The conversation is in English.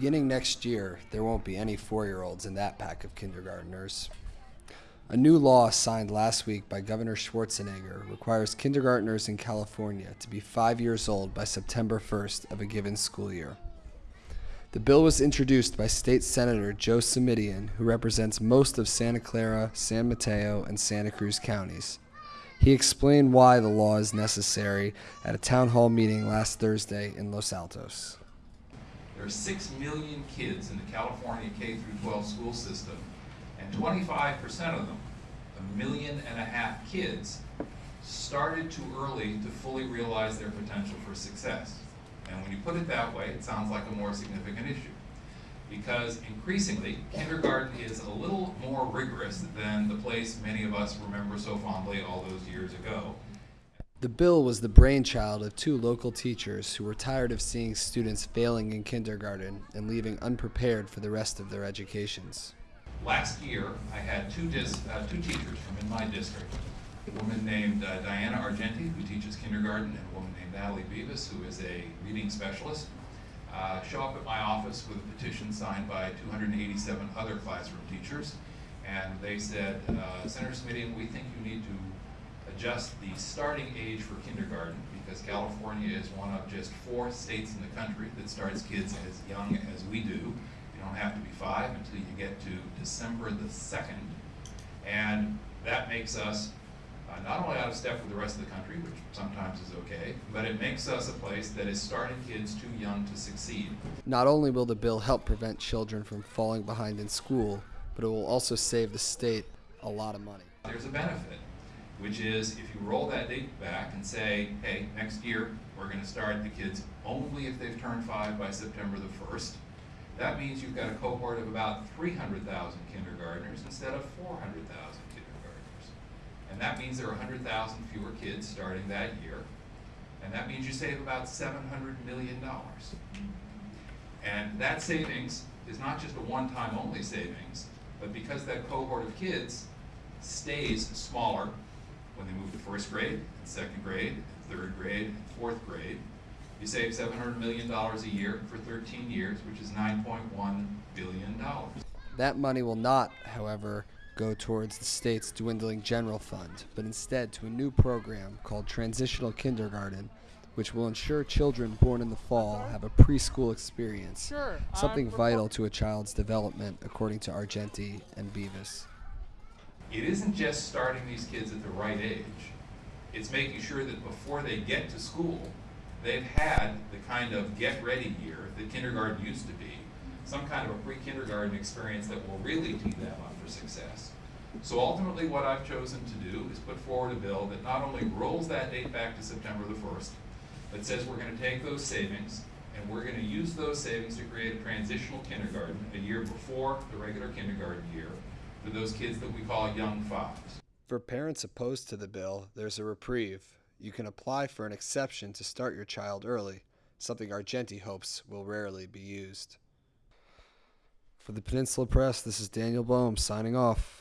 Beginning next year, there won't be any 4-year-olds in that pack of kindergartners. A new law signed last week by Governor Schwarzenegger requires kindergartners in California to be 5 years old by September 1st of a given school year. The bill was introduced by State Senator Joe Simitian, who represents most of Santa Clara, San Mateo, and Santa Cruz counties. He explained why the law is necessary at a town hall meeting last Thursday in Los Altos. There are 6 million kids in the California K-12 school system, and 25% of them, 1.5 million kids, started too early to fully realize their potential for success. And when you put it that way, it sounds like a more significant issue, because increasingly, kindergarten is a little more rigorous than the place many of us remember so fondly all those years ago. The bill was the brainchild of 2 local teachers who were tired of seeing students failing in kindergarten and leaving unprepared for the rest of their educations. Last year, I had two teachers from in my district, a woman named Diana Argenti, who teaches kindergarten, and a woman named Natalie Beavis, who is a reading specialist, show up at my office with a petition signed by 287 other classroom teachers, and they said, Senator Simitian, we think you need to adjust the starting age for kindergarten, because California is one of just 4 states in the country that starts kids as young as we do. You don't have to be 5 until you get to December the 2nd, and that makes us not only out of step with the rest of the country, which sometimes is okay, but it makes us a place that is starting kids too young to succeed. Not only will the bill help prevent children from falling behind in school, but it will also save the state a lot of money. There's a benefit, which is if you roll that date back and say, hey, next year we're going to start the kids only if they've turned 5 by September the 1st, that means you've got a cohort of about 300,000 kindergartners instead of 400,000 kindergartners. And that means there are 100,000 fewer kids starting that year, and that means you save about $700 million. And that savings is not just a one-time only savings, but because that cohort of kids stays smaller when they move to 1st grade, and 2nd grade, and 3rd grade, and 4th grade, you save $700 million a year for 13 years, which is $9.1 billion. That money will not, however, go towards the state's dwindling general fund, but instead to a new program called Transitional Kindergarten, which will ensure children born in the fall have a preschool experience, something vital to a child's development, according to Argenti and Beavis. It isn't just starting these kids at the right age. It's making sure that before they get to school, they've had the kind of get-ready year that kindergarten used to be, some kind of a pre-kindergarten experience that will really tee them up for success. So ultimately what I've chosen to do is put forward a bill that not only rolls that date back to September the 1st, but says we're going to take those savings and we're going to use those savings to create a transitional kindergarten a year before the regular kindergarten year for those kids that we call young 5s. For parents opposed to the bill, there's a reprieve. You can apply for an exception to start your child early, something Argenti hopes will rarely be used. For the Peninsula Press, this is Daniel Boehm signing off.